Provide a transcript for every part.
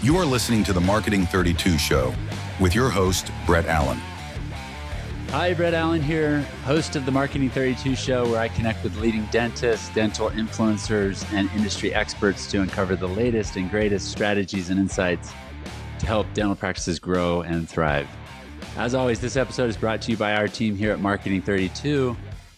You are listening to the Marketing 32 Show with your host, Brett Allen. Hi, Brett Allen here, host of the Marketing 32 Show, where I connect with leading dentists, dental influencers, and industry experts to uncover the latest and greatest strategies and insights to help dental practices grow and thrive. As always, this episode is brought to you by our team here at Marketing 32.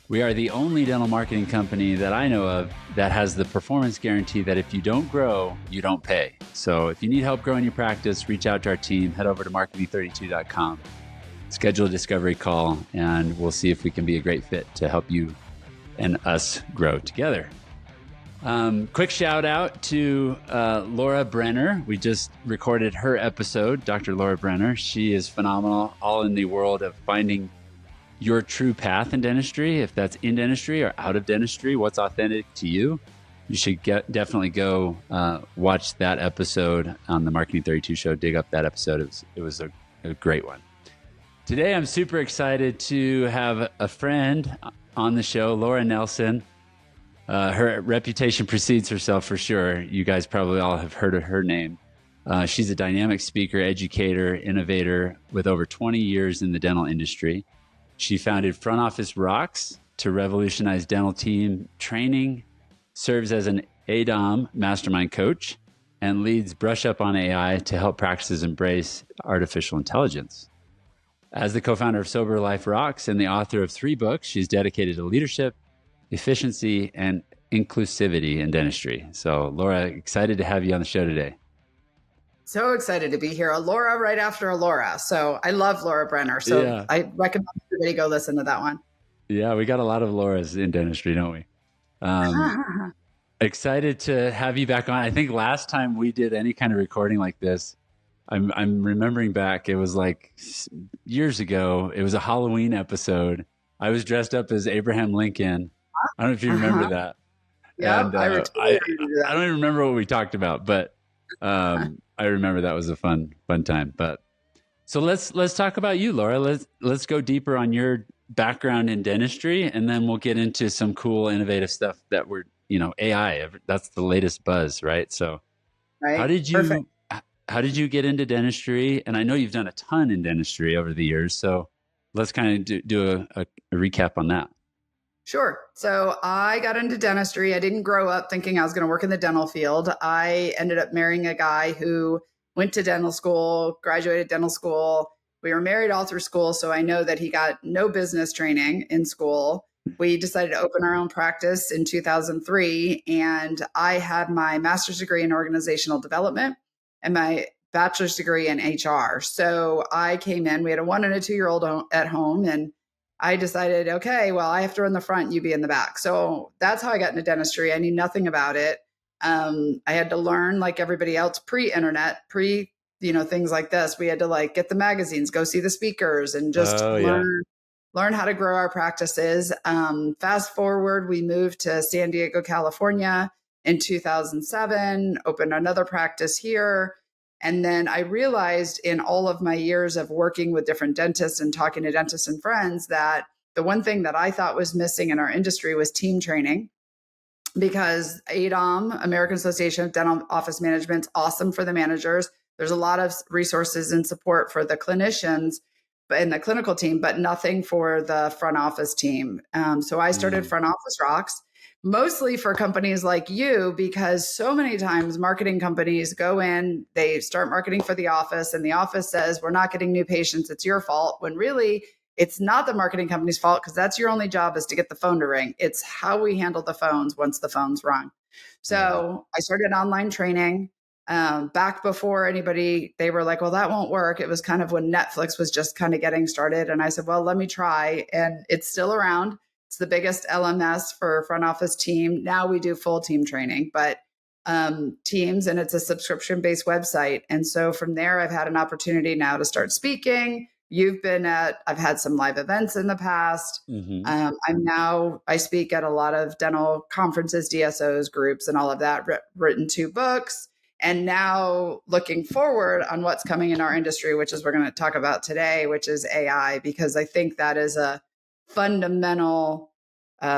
We are the only dental marketing company that I know of that has the performance guarantee that if you don't grow, you don't pay. So if you need help growing your practice, reach out to our team, head over to marketing32.com, schedule a discovery call, and we'll see if we can be a great fit to help you and us grow together. Quick shout out to Laura Brenner. We just recorded her episode, Dr. Laura Brenner. She is phenomenal, all in the world of finding your true path in dentistry. If that's in dentistry or out of dentistry, what's authentic to you? You should definitely go watch that episode on the Marketing 32 Show. Dig up that episode. It was a great one. Today, I'm super excited to have a friend on the show, Laura Nelson. Her reputation precedes herself for sure. You guys probably all have heard of her name. She's a dynamic speaker, educator, innovator with over 20 years in the dental industry. She founded Front Office Rocks to revolutionize dental team training, serves as an ADOM mastermind coach, and leads Brush Up on AI to help practices embrace artificial intelligence. As the co-founder of Sober Life Rocks and the author of 3 books, she's dedicated to leadership, efficiency, and inclusivity in dentistry. So, Laura, excited to have you on the show today. So excited to be here. A Laura right after a Laura. So I love Laura Brenner. So yeah. I recommend everybody go listen to that one. Yeah, we got a lot of Lauras in dentistry, don't we? Excited to have you back on. I think last time we did any kind of recording like this, I'm remembering back, it was like years ago. It was a Halloween episode. I was dressed up as Abraham Lincoln. I don't know if you remember that. Yeah, I don't even remember what we talked about, but I remember that was a fun time. But so let's talk about you, Laura. Let's go deeper on your background in dentistry, and then we'll get into some cool, innovative stuff that we're, AI. That's the latest buzz, right? So, right. How did you get into dentistry? And I know you've done a ton in dentistry over the years. So let's kind of do a recap on that. Sure. So I got into dentistry. I didn't grow up thinking I was going to work in the dental field. I ended up marrying a guy who went to dental school, graduated dental school. We were married all through school. So I know that he got no business training in school. We decided to open our own practice in 2003. And I had my master's degree in organizational development and my bachelor's degree in HR. So I came in, we had a 1 and a 2-year-old at home, and I decided, okay, well, I have to run the front, you be in the back. So that's how I got into dentistry. I knew nothing about it. I had to learn like everybody else, pre-internet, things like this. We had to get the magazines, go see the speakers, and just learn how to grow our practices. Fast forward, we moved to San Diego, California in 2007, opened another practice here. And then I realized in all of my years of working with different dentists and talking to dentists and friends that the one thing that I thought was missing in our industry was team training, because ADOM, American Association of Dental Office Management, is awesome for the managers. There's a lot of resources and support for the clinicians in the clinical team, but nothing for the front office team. So I started Front Office Rocks, mostly for companies like you, because so many times marketing companies go in, they start marketing for the office, and the office says, we're not getting new patients, it's your fault, when really it's not the marketing company's fault, because that's your only job, is to get the phone to ring. It's how we handle the phones once the phone's rung. So I started online training back before anybody, they were like, well, that won't work. It was kind of when Netflix was just kind of getting started. And I said, well, let me try. And it's still around. It's the biggest LMS for front office team. Now we do full team training, but teams, and it's a subscription-based website. And so from there, I've had an opportunity now to start speaking. I've had some live events in the past. I speak at a lot of dental conferences, DSOs, groups, and all of that, written 2 books. And now looking forward on what's coming in our industry, which is we're going to talk about today, which is AI, because I think that is a fundamental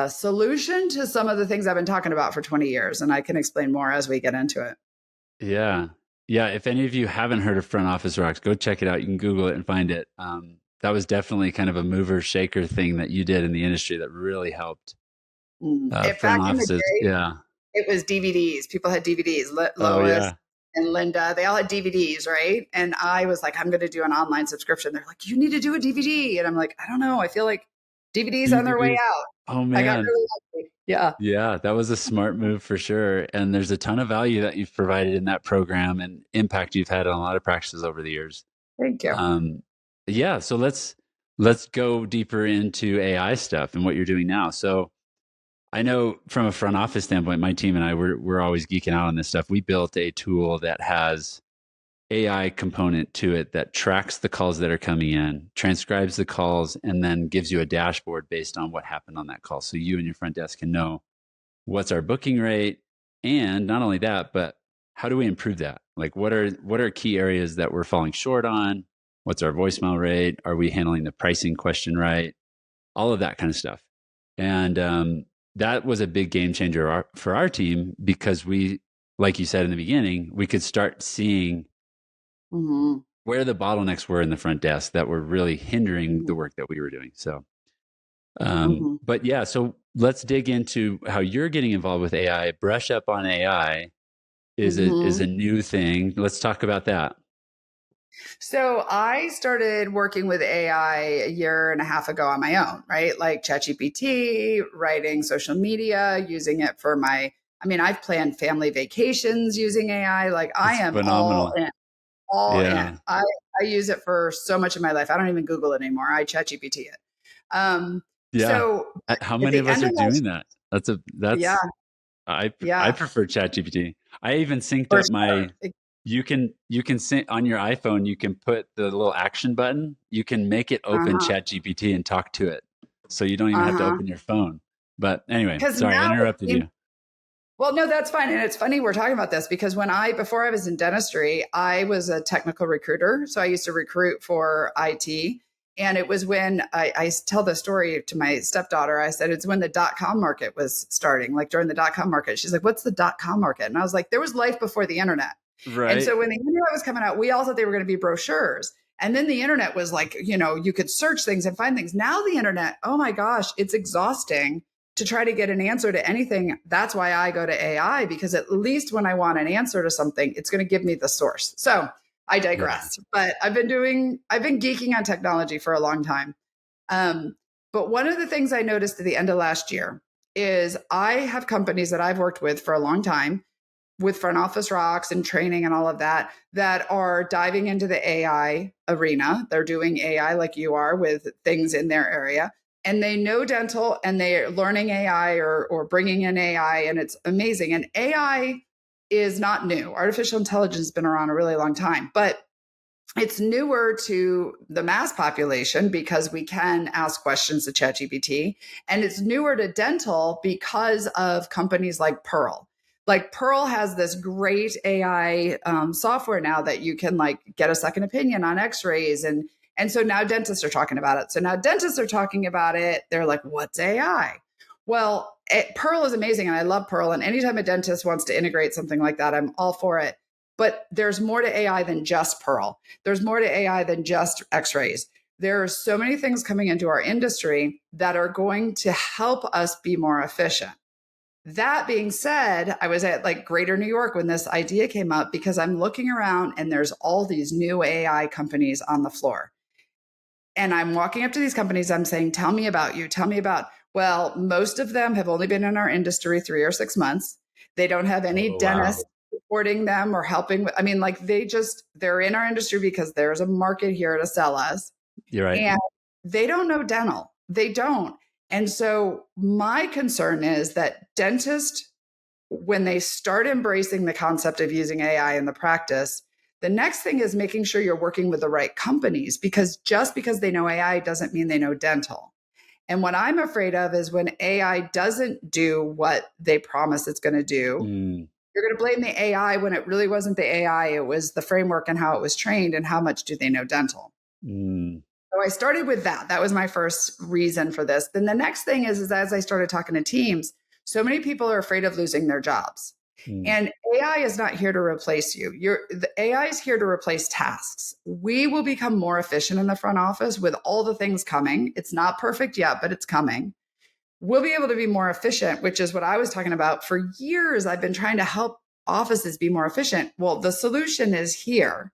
solution to some of the things I've been talking about for 20 years. And I can explain more as we get into it. Yeah. Yeah, if any of you haven't heard of Front Office Rocks, go check it out. You can Google it and find it. That was definitely kind of a mover shaker thing that you did in the industry that really helped front Back in the offices. day, Yeah. it was DVDs. People had DVDs. Oh Lois yeah. and Linda, they all had DVDs, right? And I was like, I'm going to do an online subscription. They're like, you need to do a DVD. And I'm like, I don't know. I feel like DVDs on their way DVDs. out. Oh I got man. really lucky. Yeah. Yeah, that was a smart move for sure. And there's a ton of value that you've provided in that program and impact you've had on a lot of practices over the years. Thank you. Yeah, so let's go deeper into AI stuff and what you're doing now. So I know from a front office standpoint, my team and I we're always geeking out on this stuff. We built a tool that has AI component to it that tracks the calls that are coming in, transcribes the calls, and then gives you a dashboard based on what happened on that call. So you and your front desk can know what's our booking rate, and not only that, but how do we improve that? Like what are key areas that we're falling short on? What's our voicemail rate? Are we handling the pricing question right? All of that kind of stuff. And that was a big game changer for our team because we, like you said in the beginning, we could start seeing Mm-hmm. where the bottlenecks were in the front desk that were really hindering Mm-hmm. the work that we were doing. So, Mm-hmm. but yeah, so let's dig into how you're getting involved with AI. Brush up on AI is Mm-hmm. a new thing. Let's talk about that. So I started working with AI a year and a half ago on my own, right? Like ChatGPT, writing social media, using it for I've planned family vacations using AI. Like I It's am all phenomenal. in, all Yeah, in. I use it for so much of my life. I don't even Google it anymore. I ChatGPT it. Um, yeah. so How at many the of us end are of last, doing that? yeah, I yeah, prefer ChatGPT. I even synced for up sure. my. You can sync on your iPhone. You can put the little action button. You can make it open Uh-huh. ChatGPT and talk to it, so you don't even have to Uh-huh. open your phone. But anyway, Because sorry, I now interrupted you. well, no, that's fine. And it's funny we're talking about this because before I was in dentistry, I was a technical recruiter. So I used to recruit for IT. And it was when I tell the story to my stepdaughter. I said, it's when the dot-com market was starting, like during the dot-com market. She's like, what's the dot-com market? And I was like, there was life before the internet. And Right, so when the internet was coming out, we all thought they were going to be brochures. And then the internet was like, you could search things and find things. Now the internet, oh my gosh, it's exhausting to try to get an answer to anything. That's why I go to AI, because at least when I want an answer to something, it's going to give me the source. So I right. digress. But I've been geeking on technology for a long time. But one of the things I noticed at the end of last year is I have companies that I've worked with for a long time with front office rocks and training and all of that that are diving into the AI arena. They're doing AI like you are with things in their area. And they know dental and they're learning AI or bringing in AI, and it's amazing. And AI is not new. Artificial intelligence has been around a really long time, but it's newer to the mass population because we can ask questions to ChatGPT, and it's newer to dental because of companies like Pearl. Like Pearl has this great AI software now that you can like get a second opinion on X-rays, and so now dentists are talking about it. So now dentists are talking about it. They're like, "What's AI?" Well, Pearl is amazing, and I love Pearl. And anytime a dentist wants to integrate something like that, I'm all for it. But there's more to AI than just Pearl. There's more to AI than just x-rays. There are so many things coming into our industry that are going to help us be more efficient. That being said, I was at like Greater New York when this idea came up because I'm looking around and there's all these new AI companies on the floor. And I'm walking up to these companies, I'm saying, tell me about you. Tell me about, well, most of them have only been in our industry 3 or 6 months. They don't have any Oh wow, dentists supporting them or helping with, like they're in our industry because there's a market here to sell us. you're right. And they don't know dental. They don't. And so my concern is that dentists, when they start embracing the concept of using AI in the practice, the next thing is making sure you're working with the right companies, because just because they know AI doesn't mean they know dental. And what I'm afraid of is when AI doesn't do what they promise it's going to do, Mm, you're going to blame the AI when it really wasn't the AI. It was the framework and how it was trained and how much do they know dental. mm, So I started with that. That was my first reason for this. Then the next thing is as I started talking to teams, so many people are afraid of losing their jobs. Mm. And AI is not here to replace you. The AI is here to replace tasks. We will become more efficient in the front office with all the things coming. It's not perfect yet, but it's coming. We'll be able to be more efficient, which is what I was talking about. For years, I've been trying to help offices be more efficient. Well, the solution is here.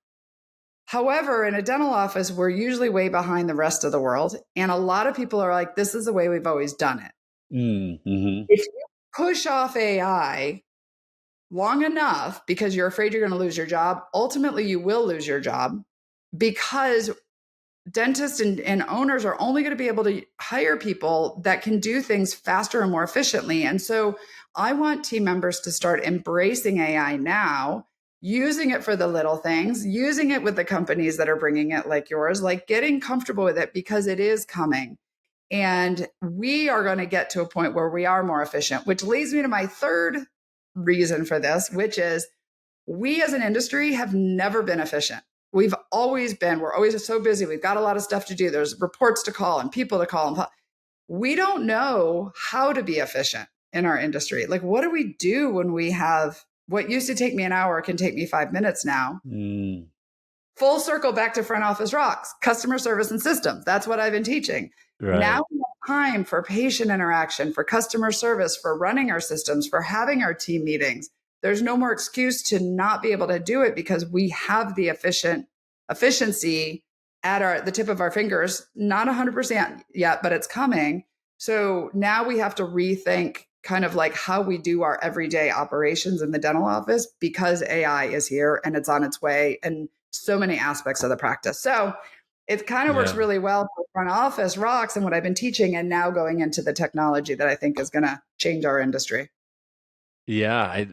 However, in a dental office, we're usually way behind the rest of the world. And a lot of people are like, this is the way we've always done it. Mm-hmm. If you push off AI long enough because you're afraid you're going to lose your job, ultimately you will lose your job because dentists and owners are only going to be able to hire people that can do things faster and more efficiently. And so I want team members to start embracing AI now, using it for the little things, using it with the companies that are bringing it like yours, like getting comfortable with it because it is coming. And we are going to get to a point where we are more efficient, which leads me to my third reason for this, which is we as an industry have never been efficient. We've always been, we're always so busy. We've got a lot of stuff to do. There's reports to call and people to call. And we don't know how to be efficient in our industry. Like, what do we do when we have what used to take me an hour can take me 5 minutes now? Mm. Full circle back to front office rocks, customer service and systems. That's what I've been teaching. Right. Now we have time for patient interaction, for customer service, for running our systems, for having our team meetings. There's no more excuse to not be able to do it because we have the efficiency at the tip of our fingers. Not 100% yet, but it's coming. So now we have to rethink kind of like how we do our everyday operations in the dental office because AI is here and it's on its way. And so many aspects of the practice. So it kind of works Yeah. really well for front office rocks and what I've been teaching, and now going into the technology that I think is going to change our industry. Yeah,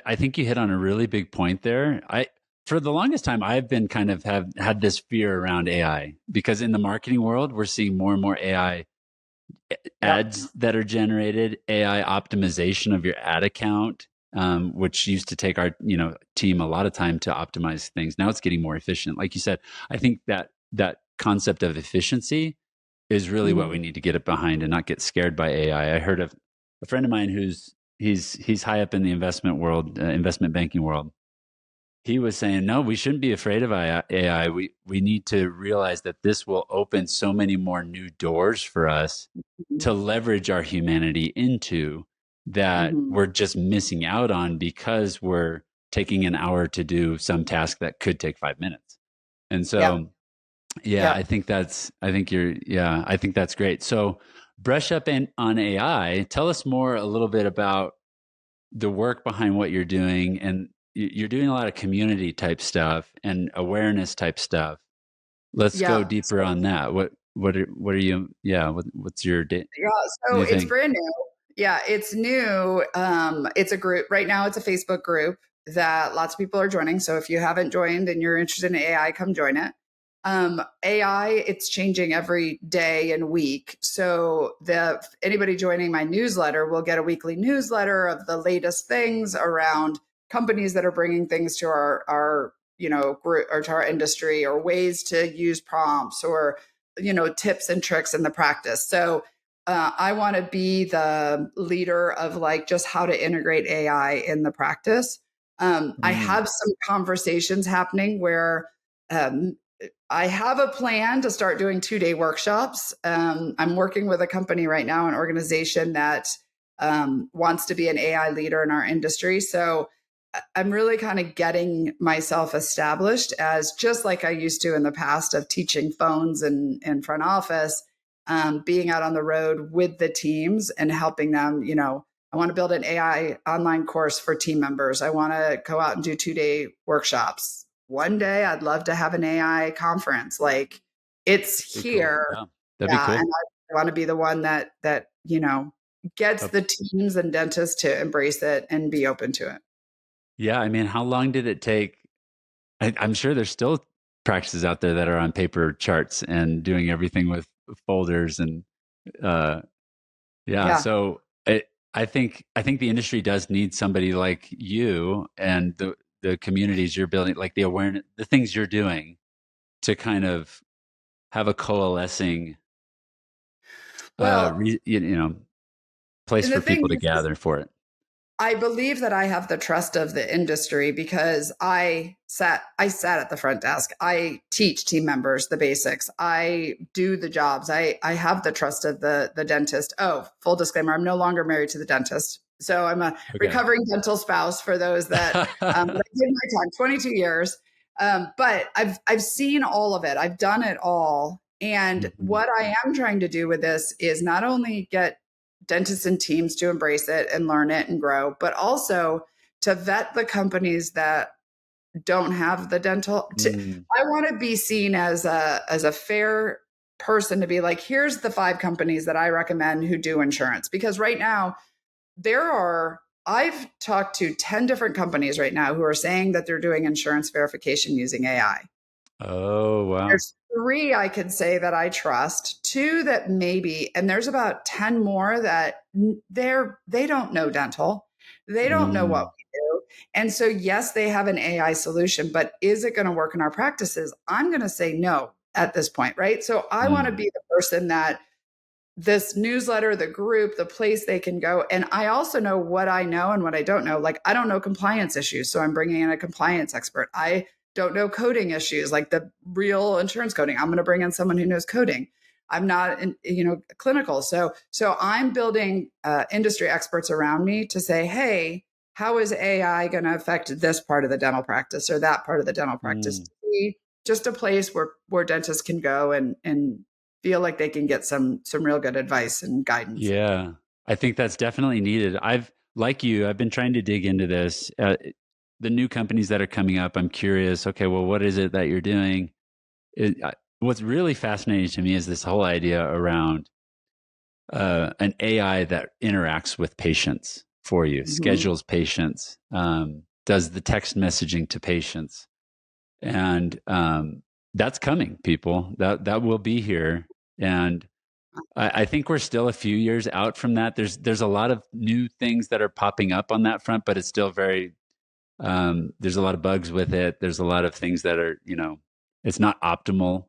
I think you hit on a really big point there. I For the longest time I've been kind of have had this fear around AI because in the marketing world we're seeing more and more AI Yep. ads that are generated, AI optimization of your ad account, which used to take our team a lot of time to optimize things. Now it's getting more efficient. Like you said, I think that concept of efficiency is really what Mm-hmm. we need to get it behind and not get scared by AI. I heard of a friend of mine who's he's high up in the investment world, investment banking world. He was saying, no, we shouldn't be afraid of AI. We need to realize that this will open so many more new doors for us to leverage our humanity into that Mm-hmm. we're just missing out on because we're taking an hour to do some task that could take 5 minutes. And Yep. so, yeah, Yep. I think that's great. So, brush up on AI. Tell us more a little bit about the work behind what you're doing, and you're doing a lot of community type stuff and awareness type stuff. Let's go Yep. deeper on that. What are you? Yeah, what's your Yeah, so new it's thing? brand new. Yeah, it's new. It's a group right now. It's a Facebook group that lots of people are joining. So if you haven't joined and you're interested in AI, come join it. AI, it's changing every day and week. So the anybody joining my newsletter will get a weekly newsletter of the latest things around companies that are bringing things to our group or to our industry, or ways to use prompts, or tips and tricks in the practice. So I want to be the leader of like just how to integrate AI in the practice. I Mm, have some conversations happening where um, I have a plan to start doing 2-day workshops. I'm working with a company right now, an organization that wants to be an AI leader in our industry. So I'm really kind of getting myself established as just like I used to in the past of teaching phones and in front office, being out on the road with the teams and helping them. I want to build an AI online course for team members. I want to go out and do 2-day workshops. One day I'd love to have an AI conference. Like, it's be cool. here. Yeah, that'd be Yeah. And cool. I want to be the one that gets Uh, the teams and dentists to embrace it and be open to it. yeah, I mean, how long did it take? I'm sure there's still practices out there that are on paper charts and doing everything with folders and uh, yeah. Yeah. So I think the industry does need somebody like you and the communities you're building, like the awareness, the things you're doing to kind of have a coalescing, Well, place and the for thing people to is gather for it. I believe that I have the trust of the industry because I sat at the front desk. I teach team members the basics. I do the jobs. I have the trust of the dentist. Oh, full disclaimer, I'm no longer married to the dentist. So I'm a Okay. recovering dental spouse for those that I did my time, 22 years. But I've seen all of it. I've done it all. And Mhm. what I am trying to do with this is not only get dentists and teams to embrace it and learn it and grow, but also to vet the companies that don't have the dental. Mm. I want to be seen as a fair person to be like, here's the 5 companies that I recommend who do insurance. Because right now I've talked to 10 different companies right now who are saying that they're doing insurance verification using AI. Oh, wow. There's 3 I could say that I trust, 2 that maybe, and there's about 10 more that they don't know dental. They don't know what Mm. we do. And so yes, they have an AI solution, but is it going to work in our practices? I'm going to say no at this point, right? So I want to Mm. be the person that this newsletter, the group, the place they can go. And I also know what I know and what I don't know. Like, I don't know compliance issues. So I'm bringing in a compliance expert. I don't know coding issues, like the real insurance coding. I'm going to bring in someone who knows coding. I'm not, clinical. So I'm building industry experts around me to say, hey, how is AI going to affect this part of the dental practice or that part of the dental practice? Mm. To be just a place where dentists can go and feel like they can get some real good advice and guidance. Yeah. I think that's definitely needed. Like you, I've been trying to dig into this. The new companies that are coming up, I'm curious, okay, well, what is it that you're doing? What's really fascinating to me is this whole idea around an AI that interacts with patients for you, Mhm. schedules patients, does the text messaging to patients, and that's coming. People, that will be here, and I think we're still a few years out from that. There's a lot of new things that are popping up on that front, but it's still very there's a lot of bugs with it. There's a lot of things that are it's not optimal.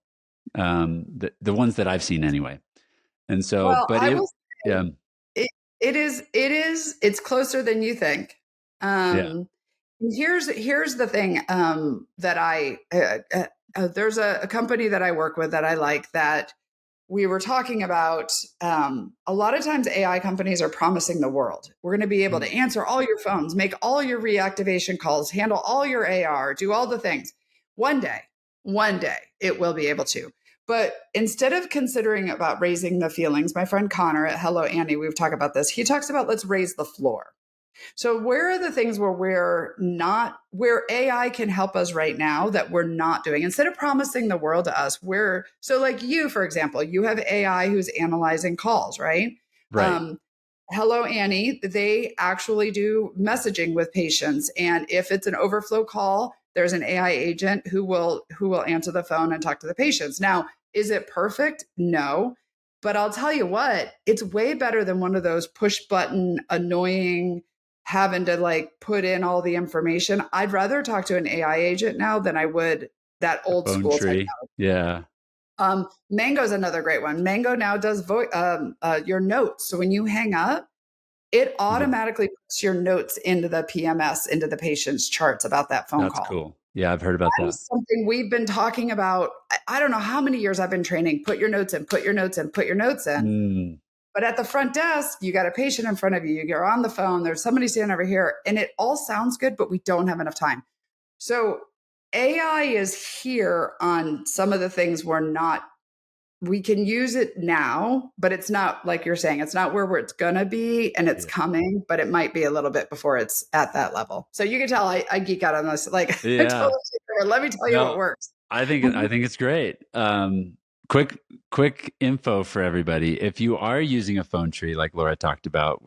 The ones that I've seen anyway, and so, Well, but I it will yeah. say it's closer than you think. Yeah. Um, here's the thing that there's a company that I work with that I like that we were talking about. A lot of times AI companies are promising the world. We're going to be able to Mm. answer all your phones, make all your reactivation calls, handle all your AR, do all the things. One day, one day it will be able to. But instead of considering about raising the feelings, my friend Connor at Hello Annie, we've talked about this. He talks about let's raise the floor. So where are the things where we're not where AI can help us right now that we're not doing? Instead of promising the world to us, we're so like you, for example, you have AI who's analyzing calls, right? Right. Um, Hello Annie, they actually do messaging with patients. And if it's an overflow call, there's an AI agent who will answer the phone and talk to the patients. Now, is it perfect? No. But I'll tell you what, it's way better than one of those push button annoying having to like put in all the information. I'd rather talk to an AI agent now than I would that A old phone school tree. technology. Yeah. Mango's another great one. Mango now does your notes. So when you hang up, it Mhm. automatically puts your notes into the PMS, into the patient's charts about that phone That's call. cool. Yeah, I've heard about That that. is something we've been talking about. I don't know how many years I've been training. Put your notes in, put your notes in, put your notes in. Mm. But at the front desk, you got a patient in front of you, you're on the phone, there's somebody standing over here, and it all sounds good, but we don't have enough time. So AI is here on some of the things we can use it now, but it's not like you're saying, it's not where it's going to be and it's Yeah. coming, but it might be a little bit before it's at that level. So you can tell I geek out on this. Like, I Yeah. totally, let me tell you what No, works. I think it's great. Quick info for everybody. If you are using a phone tree like Laura talked about,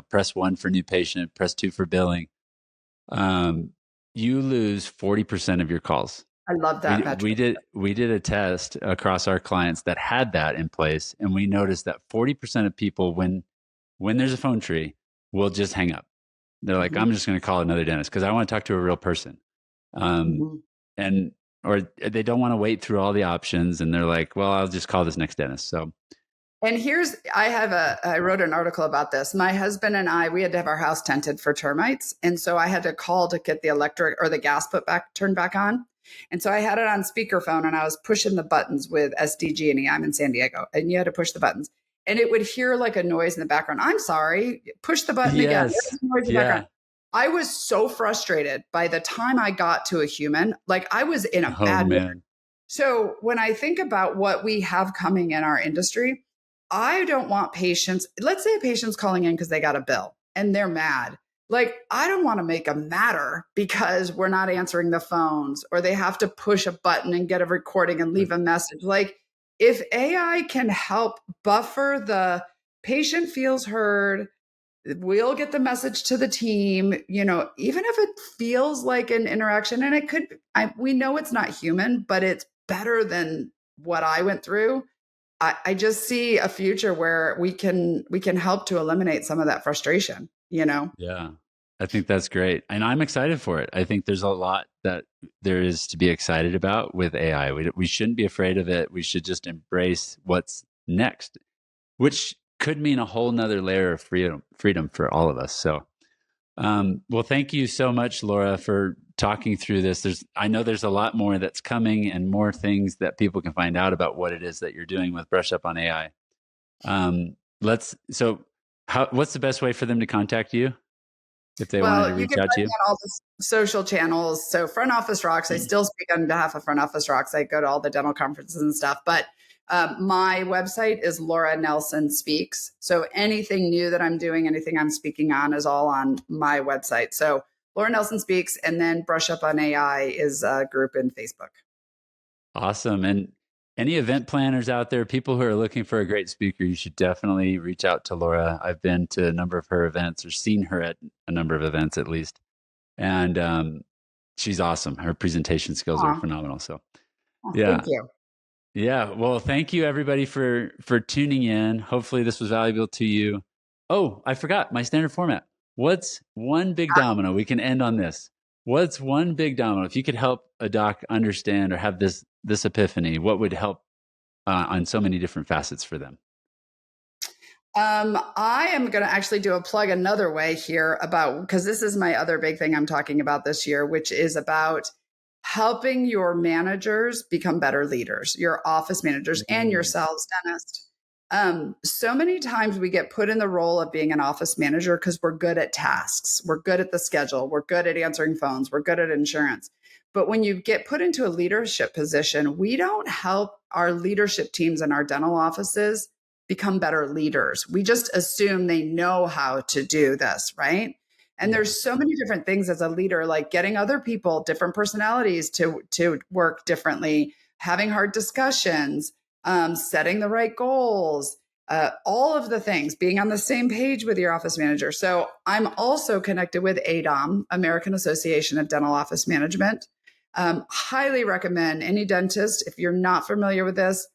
press 1 for new patient, press 2 for billing. Um, you lose 40% of your calls. I love We that we metric. did we did a test across our clients that had that in place, and we noticed that 40% of people, when there's a phone tree, will just hang up. They're like, Mhm, I'm just going to call another dentist because I want to talk to a real person. Um, mhm. and or they don't want to wait through all the options, and they're like, well, I'll just call this next dentist. So And I wrote an article about this. My husband and I, we had to have our house tented for termites. And so I had to call to get the electric or the gas turned back on. And so I had it on speakerphone and I was pushing the buttons with SDG&E. I'm in San Diego and you had to push the buttons and it would hear like a noise in the background. I'm sorry, push the button again. Yes. There's a noise in the Yeah. background. I was so frustrated by the time I got to a human, like I was in a Oh bad mood. man. So when I think about what we have coming in our industry, I don't want patients. Let's say a patient's calling in because they got a bill and they're mad. Like, I don't want to make them madder because we're not answering the phones or they have to push a button and get a recording and leave a message. Like, if AI can help buffer the patient feels heard, we'll get the message to the team, even if it feels like an interaction and it could, we know it's not human, but it's better than what I went through. I just see a future where we can help to eliminate some of that frustration. Yeah. I think that's great. And I'm excited for it. I think there's a lot that there is to be excited about with AI. We shouldn't be afraid of it. We should just embrace what's next, which could mean a whole nother layer of freedom for all of us. So, well, thank you so much, Laura, for talking through this. I know there's a lot more that's coming and more things that people can find out about what it is that you're doing with Brush Up on AI. What's the best way for them to contact you if they wanted to You reach can out to find you? me on all the social channels. So Front Office Rocks, I still speak on behalf of Front Office Rocks. I go to all the dental conferences and stuff. But my website is Laura Nelson Speaks. So anything new that I'm doing, anything I'm speaking on is all on my website. So Laura Nelson Speaks, and then Brush Up on AI is a group in Facebook. Awesome. And any event planners out there, people who are looking for a great speaker, you should definitely reach out to Laura. I've been to a number of her events or seen her at a number of events at least. And she's awesome. Her presentation skills are phenomenal. So, yeah. Thank you. Yeah. Well, thank you everybody for tuning in. Hopefully this was valuable to you. Oh, I forgot my standard format. What's one big domino? We can end on this. What's one big domino? If you could help a doc understand or have this epiphany, what would help on so many different facets for them? I am going to actually do a plug another way here because this is my other big thing I'm talking about this year, which is about helping your managers become better leaders, your office managers and yourselves, dentist. So many times we get put in the role of being an office manager because we're good at tasks. We're good at the schedule. We're good at answering phones. We're good at insurance. But when you get put into a leadership position, we don't help our leadership teams in our dental offices become better leaders. We just assume they know how to do this, right? And there's so many different things as a leader, like getting other people, different personalities to work differently, having hard discussions, setting the right goals, all of the things, being on the same page with your office manager. So I'm also connected with ADOM, American Association of Dental Office Management. Highly recommend any dentist, if you're not familiar with this,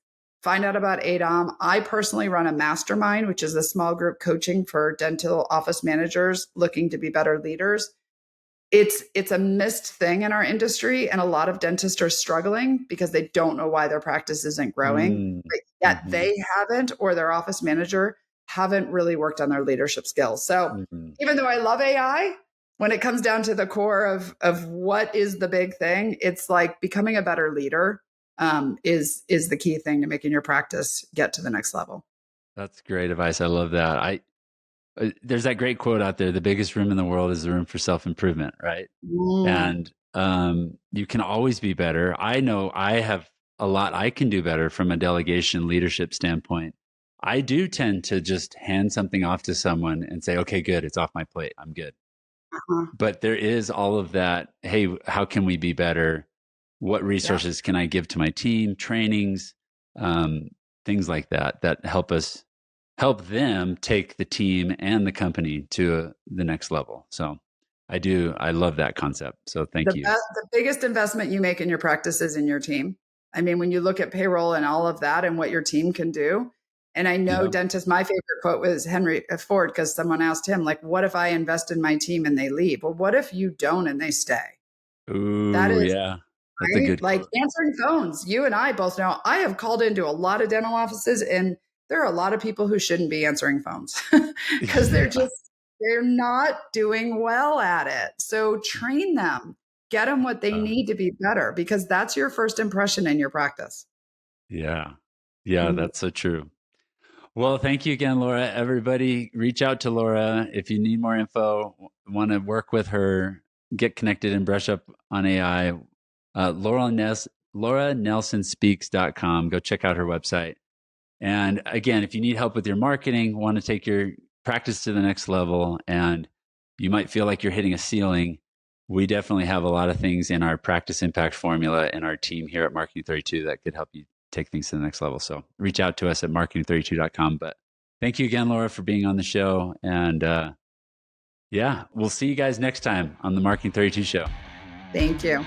find out about ADOM. I personally run a mastermind, which is a small group coaching for dental office managers looking to be better leaders. It's a missed thing in our industry, and a lot of dentists are struggling because they don't know why their practice isn't growing. But yet they haven't, or their office manager haven't really worked on their leadership skills. So even though I love AI, when it comes down to the core of what is the big thing, it's like becoming a better leader is the key thing to making your practice get to the next level. That's great advice. I love that. There's that great quote out there: the biggest room in the world is the room for self-improvement, right? And you can always be better. I know I have a lot I can do better from a delegation leadership standpoint. I do tend to just hand something off to someone and say, okay, good, it's off my plate, I'm good. But there is all of that, hey, how can we be better? What resources can I give to my team? Trainings, things like that help them take the team and the company to the next level. So I love that concept. So thank you. The biggest investment you make in your practice is in your team. I mean, when you look at payroll and all of that and what your team can do. And I know dentists, my favorite quote was Henry Ford, because someone asked him, like, what if I invest in my team and they leave? Well, what if you don't and they stay? Ooh, That is, yeah. That's right? a good Like quote. answering phones. You and I both know I have called into a lot of dental offices and there are a lot of people who shouldn't be answering phones because they're not doing well at it. So train them, get them what they need to be better, because that's your first impression in your practice. Yeah. Yeah, Mhm. that's so true. Well, thank you again, Laura. Everybody, reach out to Laura if you need more info, want to work with her, get connected and brush up on AI. LauraNelsonspeaks.com. Go check out her website. And again, if you need help with your marketing, want to take your practice to the next level, and you might feel like you're hitting a ceiling, we definitely have a lot of things in our practice impact formula and our team here at Marketing 32 that could help you take things to the next level. So reach out to us at marketing32.com. But thank you again, Laura, for being on the show. And yeah, we'll see you guys next time on the Marketing 32 show. Thank you.